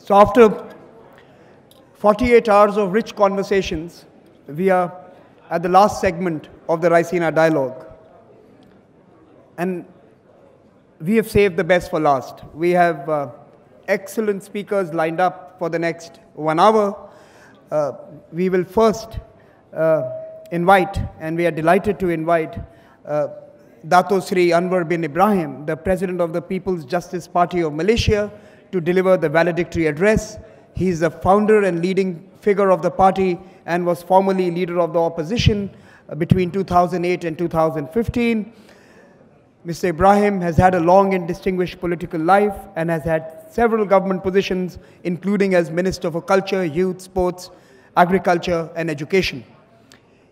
So after 48 hours of rich conversations, we are at the last segment of the Raisina Dialogue. And we have saved the best for last. We have excellent speakers lined up for the next 1 hour. We will first invite, and we are delighted to invite, Dato Seri Anwar bin Ibrahim, the President of the People's Justice Party of Malaysia, to deliver the valedictory address. He is the founder and leading figure of the party and was formerly leader of the opposition between 2008 and 2015. Mr. Ibrahim has had a long and distinguished political life and has had several government positions, including as Minister for Culture, Youth, Sports, Agriculture and Education.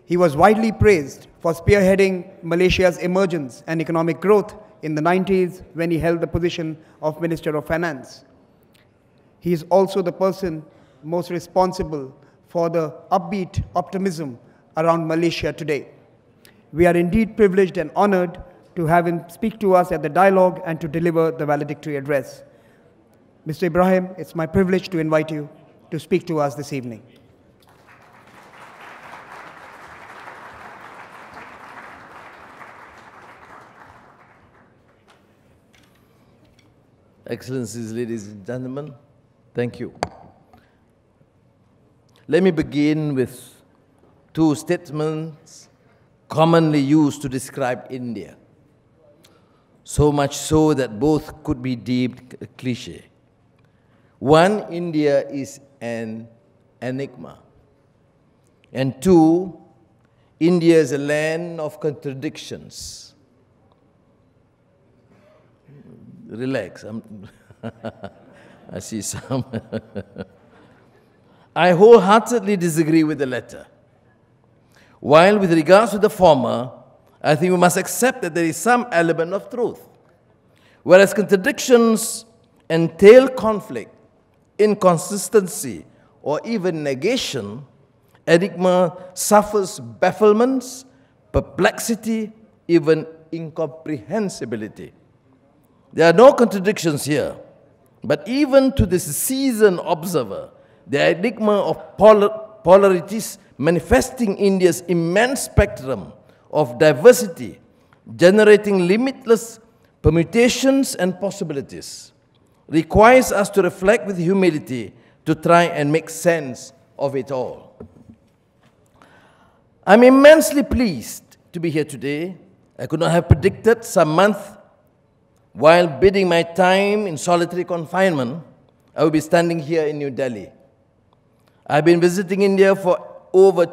He was widely praised for spearheading Malaysia's emergence and economic growth in the 90s when he held the position of Minister of Finance. He is also the person most responsible for the upbeat optimism around Malaysia today. We are indeed privileged and honored to have him speak to us at the dialogue and to deliver the valedictory address. Mr. Ibrahim, it's my privilege to invite you to speak to us this evening. Excellencies, ladies and gentlemen, thank you. Let me begin with two statements commonly used to describe India, so much so that both could be deemed a cliché. One, India is an enigma. And two, India is a land of contradictions. Relax, I see some. I wholeheartedly disagree with the latter. While with regards to the former, I think we must accept that there is some element of truth. Whereas contradictions entail conflict, inconsistency, or even negation, enigma suffers bafflements, perplexity, even incomprehensibility. There are no contradictions here, but even to the seasoned observer, the enigma of polarities manifesting India's immense spectrum of diversity, generating limitless permutations and possibilities, requires us to reflect with humility to try and make sense of it all. I'm immensely pleased to be here today. I could not have predicted some month while bidding my time in solitary confinement, I will be standing here in New Delhi. I've been visiting India for over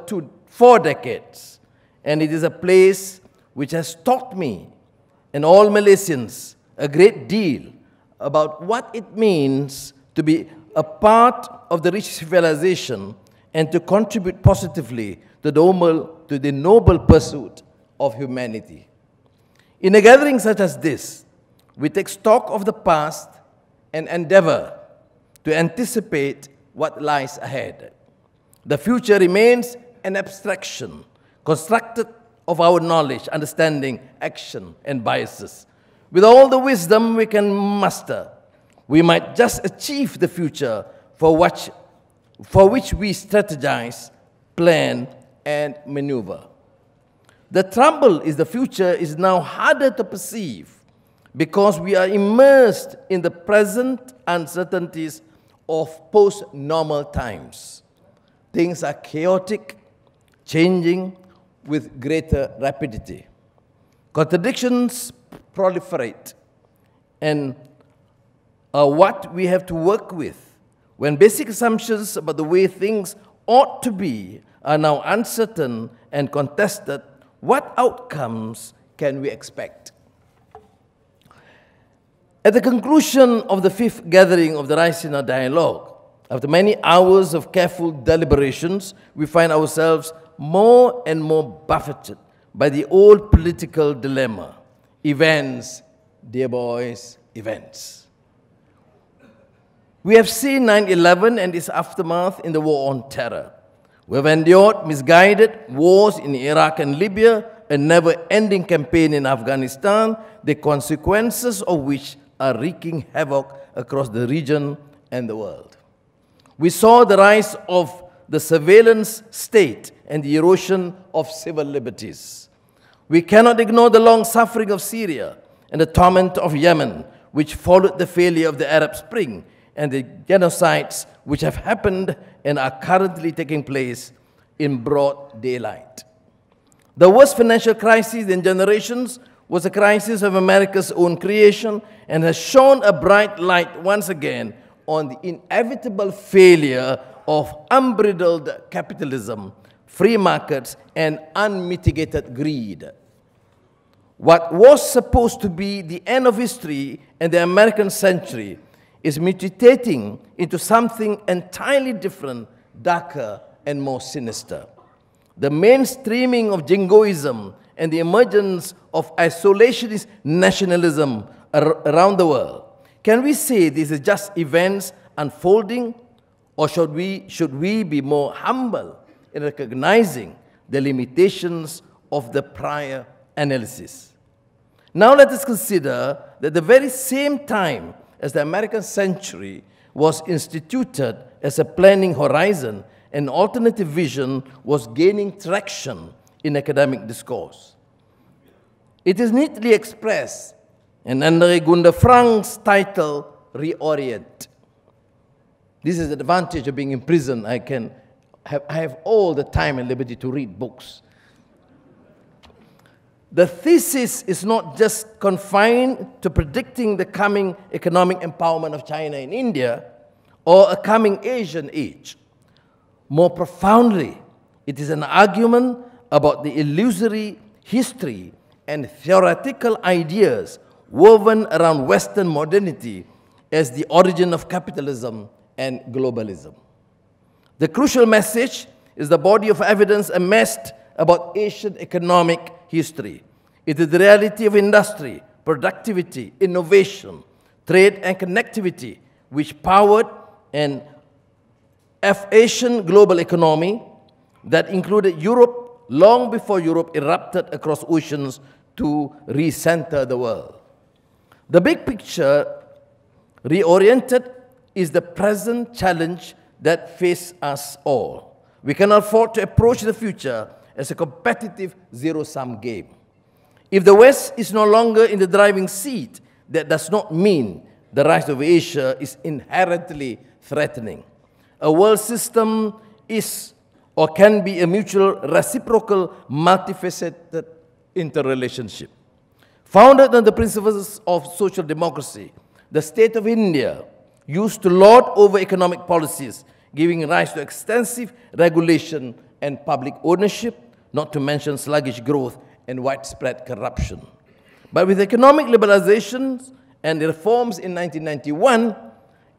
4 decades, and it is a place which has taught me and all Malaysians a great deal about what it means to be a part of the rich civilization and to contribute positively to the noble pursuit of humanity. In a gathering such as this, we take stock of the past and endeavor to anticipate what lies ahead. The future remains an abstraction, constructed of our knowledge, understanding, action, and biases. With all the wisdom we can muster, we might just achieve the future for which we strategize, plan, and maneuver. The trouble is the future is now harder to perceive because we are immersed in the present uncertainties of post-normal times. Things are chaotic, changing with greater rapidity. Contradictions proliferate and are what we have to work with when basic assumptions about the way things ought to be are now uncertain and contested. What outcomes can we expect? At the conclusion of the 5th gathering of the Raisina Dialogue, after many hours of careful deliberations, we find ourselves more and more buffeted by the old political dilemma. Events, dear boys, events. We have seen 9/11 and its aftermath in the war on terror. We have endured misguided wars in Iraq and Libya, a never-ending campaign in Afghanistan, the consequences of which are wreaking havoc across the region and the world. We saw the rise of the surveillance state and the erosion of civil liberties. We cannot ignore the long suffering of Syria and the torment of Yemen, which followed the failure of the Arab Spring and the genocides which have happened and are currently taking place in broad daylight. The worst financial crisis in generations was a crisis of America's own creation and has shone a bright light once again on the inevitable failure of unbridled capitalism, free markets, and unmitigated greed. What was supposed to be the end of history and the American century is mutating into something entirely different, darker, and more sinister. The mainstreaming of jingoism and the emergence of isolationist nationalism around the world. Can we say this is just events unfolding, or should we be more humble in recognizing the limitations of the prior analysis? Now let us consider that the very same time as the American century was instituted as a planning horizon, an alternative vision was gaining traction in academic discourse. It is neatly expressed in Andre Gunder Frank's title, Reorient. This is the advantage of being in prison. I have all the time and liberty to read books. The thesis is not just confined to predicting the coming economic empowerment of China and India or a coming Asian age. More profoundly, it is an argument about the illusory history and theoretical ideas woven around Western modernity as the origin of capitalism and globalism. The crucial message is the body of evidence amassed about Asian economic history. It is the reality of industry, productivity, innovation, trade, and connectivity which powered an Asian global economy that included Europe long before Europe erupted across oceans to recenter the world. The big picture, reoriented, is the present challenge that faces us all. We cannot afford to approach the future as a competitive zero-sum game. If the West is no longer in the driving seat, that does not mean the rise of Asia is inherently threatening. A world system is or can be a mutual, reciprocal, multifaceted interrelationship. Founded on the principles of social democracy, the state of India used to lord over economic policies, giving rise to extensive regulation and public ownership, not to mention sluggish growth and widespread corruption. But with economic liberalizations and reforms in 1991,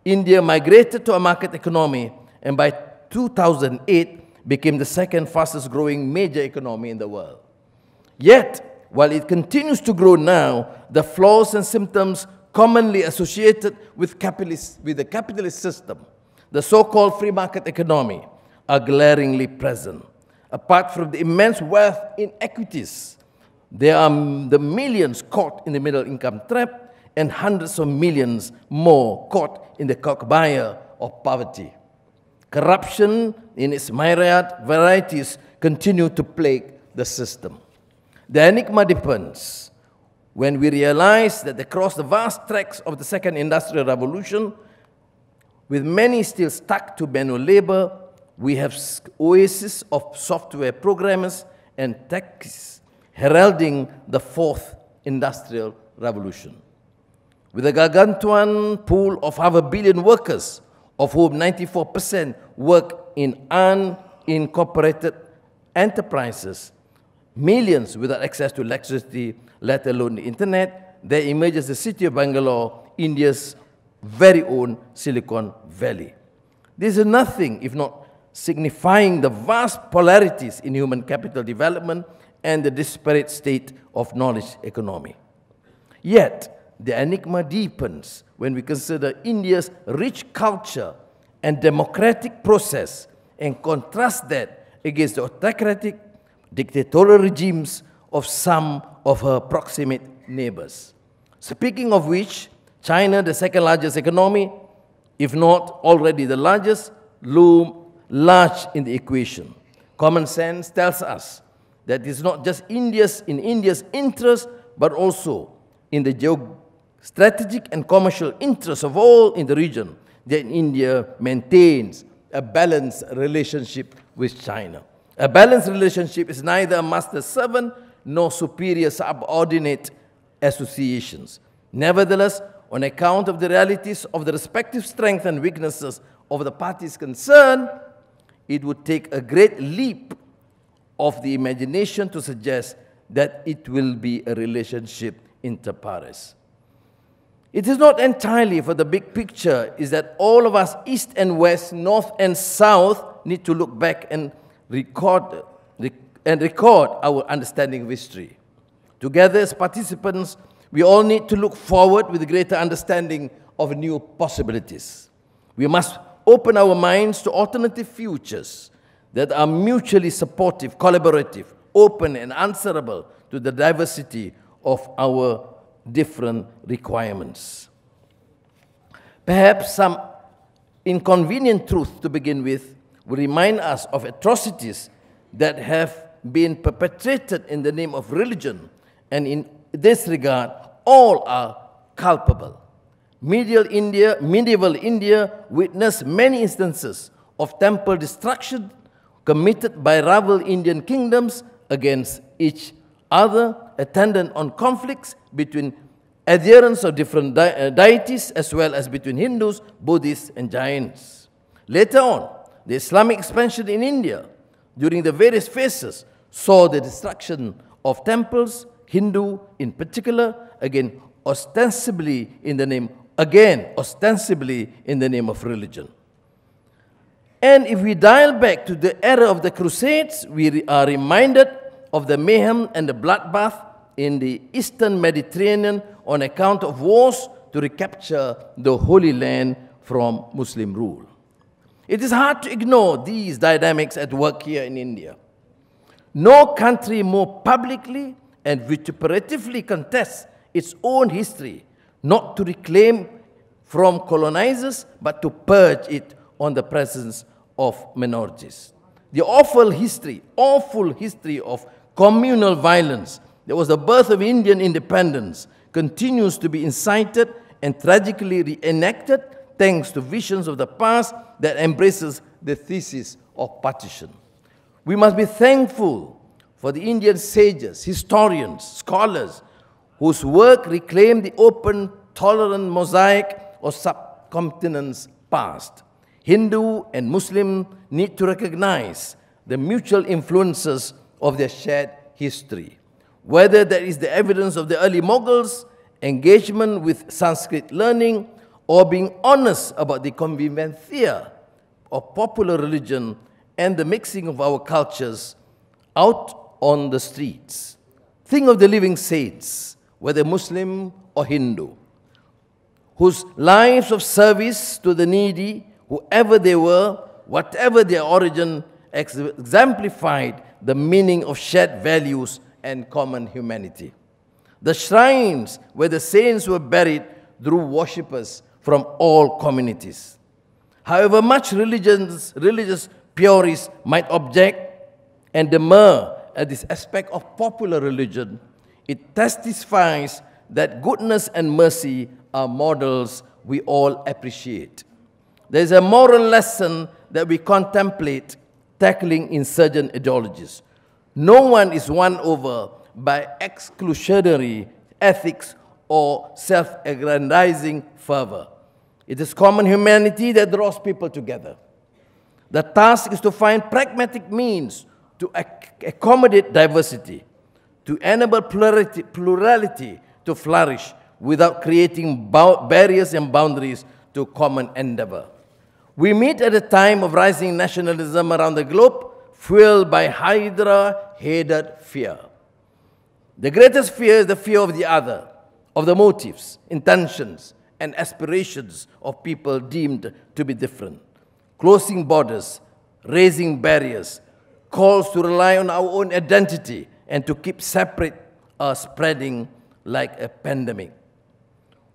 India migrated to a market economy and by 2008 became the second fastest growing major economy in the world. Yet, while it continues to grow now, the flaws and symptoms commonly associated with the capitalist system, the so-called free market economy, are glaringly present. Apart from the immense wealth inequities, there are the millions caught in the middle income trap and hundreds of millions more caught in the quagmire of poverty. Corruption in its myriad varieties continue to plague the system. The enigma deepens when we realize that across the vast tracts of the second industrial revolution, with many still stuck to manual labor, we have oases of software programmers and techies heralding the fourth industrial revolution. With a gargantuan pool of 500 million workers, of whom 94% work in unincorporated enterprises, millions without access to electricity, let alone the internet, there emerges the city of Bangalore, India's very own Silicon Valley. This is nothing if not signifying the vast polarities in human capital development and the disparate state of knowledge economy. Yet, the enigma deepens when we consider India's rich culture and democratic process and contrast that against the autocratic, dictatorial regimes of some of her proximate neighbors. Speaking of which, China, the second largest economy, if not already the largest, loom large in the equation. Common sense tells us that it's not just in India's interest, but also in the strategic and commercial interests of all in the region that India maintains a balanced relationship with China. A balanced relationship is neither a master-servant nor superior subordinate associations. Nevertheless, on account of the realities of the respective strengths and weaknesses of the parties concerned, it would take a great leap of the imagination to suggest that it will be a relationship inter pares. It is not entirely for the big picture, is that all of us, East and West, North and South, need to look back and record our understanding of history. Together as participants, we all need to look forward with greater understanding of new possibilities. We must open our minds to alternative futures that are mutually supportive, collaborative, open and answerable to the diversity of our different requirements. Perhaps some inconvenient truth to begin with will remind us of atrocities that have been perpetrated in the name of religion, and in this regard, all are culpable. Medieval India witnessed many instances of temple destruction committed by rival Indian kingdoms against each other, attendant on conflicts between adherents of different deities, as well as between Hindus, Buddhists, and Jains. Later on, the Islamic expansion in India during the various phases saw the destruction of temples, Hindu in particular, again ostensibly in the name of religion. And if we dial back to the era of the Crusades, we are reminded of the mayhem and the bloodbath in the Eastern Mediterranean on account of wars to recapture the Holy Land from Muslim rule. It is hard to ignore these dynamics at work here in India. No country more publicly and vituperatively contests its own history, not to reclaim from colonizers, but to purge it on the presence of minorities. The awful history of communal violence that was the birth of Indian independence continues to be incited and tragically reenacted thanks to visions of the past that embraces the thesis of partition. We must be thankful for the Indian sages, historians, scholars, whose work reclaimed the open, tolerant mosaic of subcontinent's past. Hindu and Muslim need to recognize the mutual influences of their shared history. Whether that is the evidence of the early Mughals, engagement with Sanskrit learning, or being honest about the convivencia of popular religion and the mixing of our cultures out on the streets. Think of the living saints, whether Muslim or Hindu, whose lives of service to the needy, whoever they were, whatever their origin, exemplified the meaning of shared values and common humanity. The shrines where the saints were buried drew worshippers from all communities. However much religious purists might object and demur at this aspect of popular religion, it testifies that goodness and mercy are models we all appreciate. There is a moral lesson that we contemplate tackling insurgent ideologies. No one is won over by exclusionary ethics or self-aggrandizing fervor. It is common humanity that draws people together. The task is to find pragmatic means to accommodate diversity, to enable plurality to flourish without creating barriers and boundaries to common endeavor. We meet at a time of rising nationalism around the globe, fueled by Hydra-headed fear. The greatest fear is the fear of the other, of the motives, intentions, and aspirations of people deemed to be different. Closing borders, raising barriers, calls to rely on our own identity and to keep separate are spreading like a pandemic.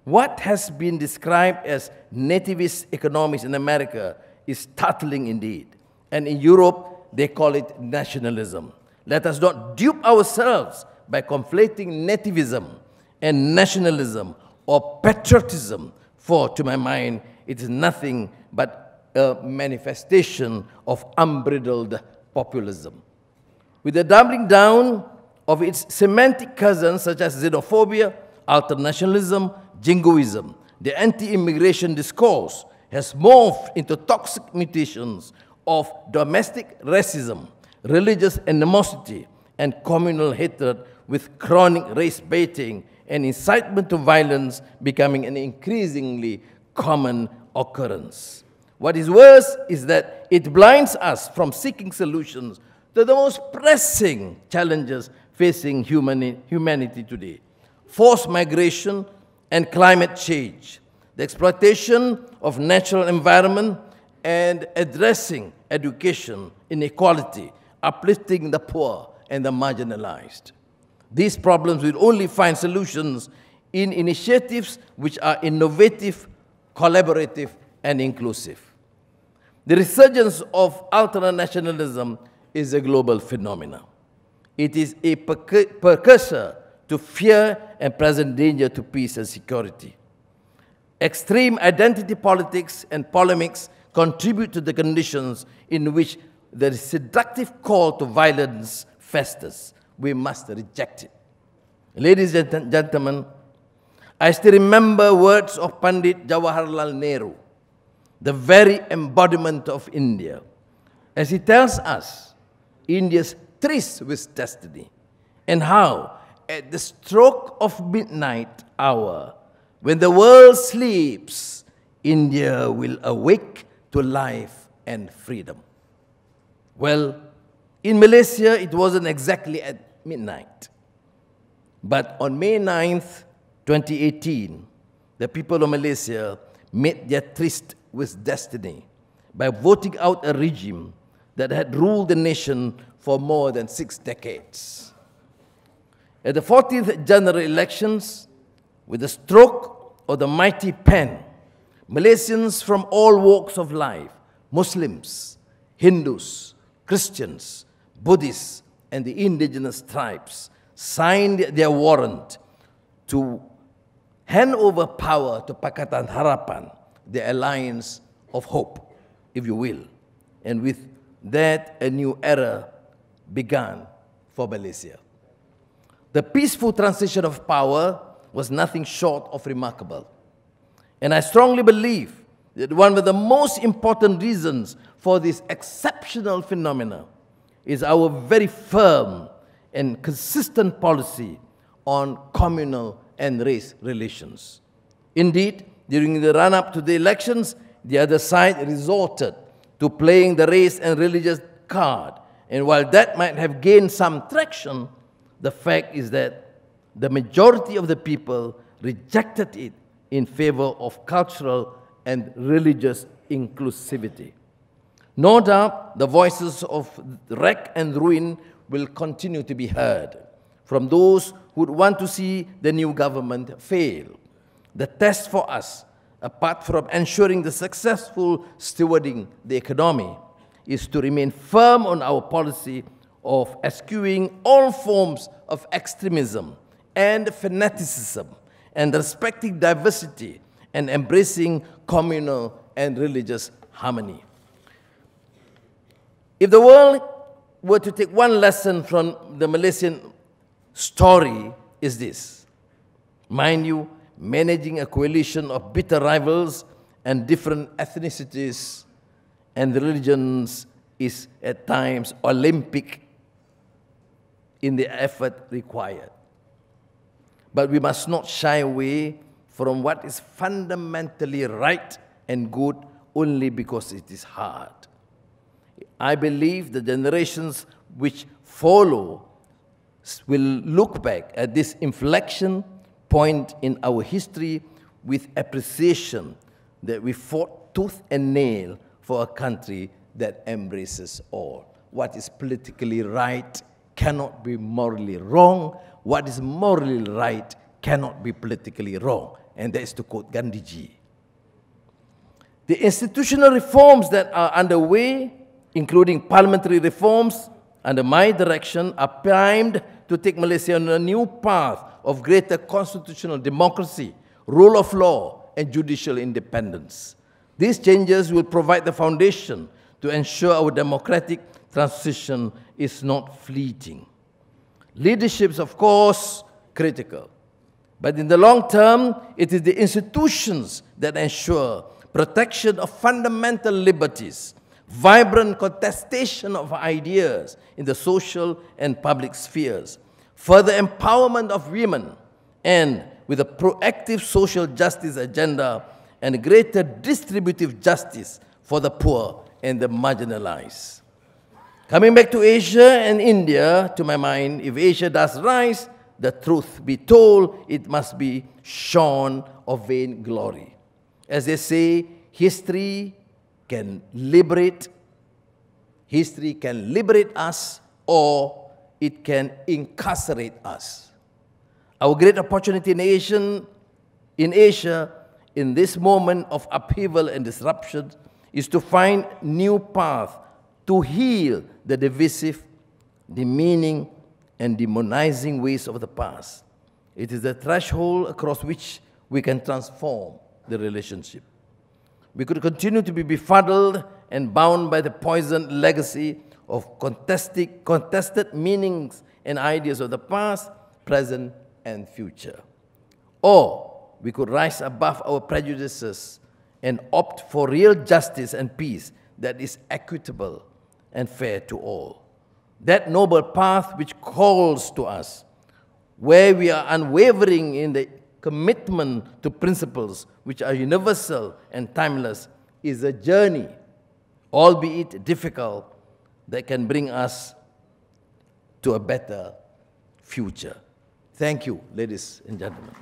What has been described as nativist economics in America is startling indeed. And in Europe, they call it nationalism. Let us not dupe ourselves by conflating nativism and nationalism or patriotism, for to my mind, it is nothing but a manifestation of unbridled populism. With the doubling down of its semantic cousins such as xenophobia, ultranationalism, jingoism, the anti-immigration discourse has morphed into toxic mutations of domestic racism, religious animosity, and communal hatred, with chronic race baiting and incitement to violence becoming an increasingly common occurrence. What is worse is that it blinds us from seeking solutions to the most pressing challenges facing humanity today: forced migration and climate change, the exploitation of natural environment, and addressing education inequality, uplifting the poor and the marginalized. These problems will only find solutions in initiatives which are innovative, collaborative, and inclusive. The resurgence of ultranationalism is a global phenomenon. It is a precursor to fear and present danger to peace and security. Extreme identity politics and polemics contribute to the conditions in which the seductive call to violence festers. We must reject it. Ladies and gentlemen, I still remember words of Pandit Jawaharlal Nehru, the very embodiment of India, as he tells us India's tryst with destiny, and how at the stroke of midnight hour, when the world sleeps, India will awake to life and freedom. Well, in Malaysia, it wasn't exactly at midnight. But on May 9th, 2018, the people of Malaysia made their tryst with destiny by voting out a regime that had ruled the nation for more than 6 decades. At the 14th general elections, with the stroke of the mighty pen, Malaysians from all walks of life, Muslims, Hindus, Christians, Buddhists, and the indigenous tribes, signed their warrant to hand over power to Pakatan Harapan, the alliance of hope, if you will. And with that, a new era began for Malaysia. The peaceful transition of power was nothing short of remarkable. And I strongly believe that one of the most important reasons for this exceptional phenomenon is our very firm and consistent policy on communal and race relations. Indeed, during the run-up to the elections, the other side resorted to playing the race and religious card. And while that might have gained some traction, the fact is that the majority of the people rejected it in favor of cultural and religious inclusivity. No doubt, the voices of wreck and ruin will continue to be heard from those who would want to see the new government fail. The test for us, apart from ensuring the successful stewarding the economy, is to remain firm on our policy of eschewing all forms of extremism and fanaticism, and respecting diversity and embracing communal and religious harmony. If the world were to take one lesson from the Malaysian story, is this. Mind you, managing a coalition of bitter rivals and different ethnicities and religions is at times Olympic in the effort required. But we must not shy away from what is fundamentally right and good only because it is hard. I believe the generations which follow will look back at this inflection point in our history with appreciation that we fought tooth and nail for a country that embraces all. What is politically right cannot be morally wrong. What is morally right cannot be politically wrong. And that is to quote Gandhiji. The institutional reforms that are underway, including parliamentary reforms under my direction, are primed to take Malaysia on a new path of greater constitutional democracy, rule of law, and judicial independence. These changes will provide the foundation to ensure our democratic transition is not fleeting. Leadership is, of course, critical. But in the long term, it is the institutions that ensure protection of fundamental liberties, vibrant contestation of ideas in the social and public spheres, further empowerment of women, and with a proactive social justice agenda and greater distributive justice for the poor and the marginalized. Coming back to Asia and India, to my mind, if Asia does rise, the truth be told, it must be shorn of vain glory. As they say, history can liberate us, or it can incarcerate us. Our great opportunity in Asia, in this moment of upheaval and disruption, is to find new paths to heal the divisive, demeaning, and demonizing ways of the past. It is the threshold across which we can transform the relationship. We could continue to be befuddled and bound by the poisoned legacy of contested meanings and ideas of the past, present, and future. Or we could rise above our prejudices and opt for real justice and peace that is equitable and fair to all. That noble path which calls to us, where we are unwavering in the commitment to principles which are universal and timeless, is a journey, albeit difficult, that can bring us to a better future. Thank you, ladies and gentlemen.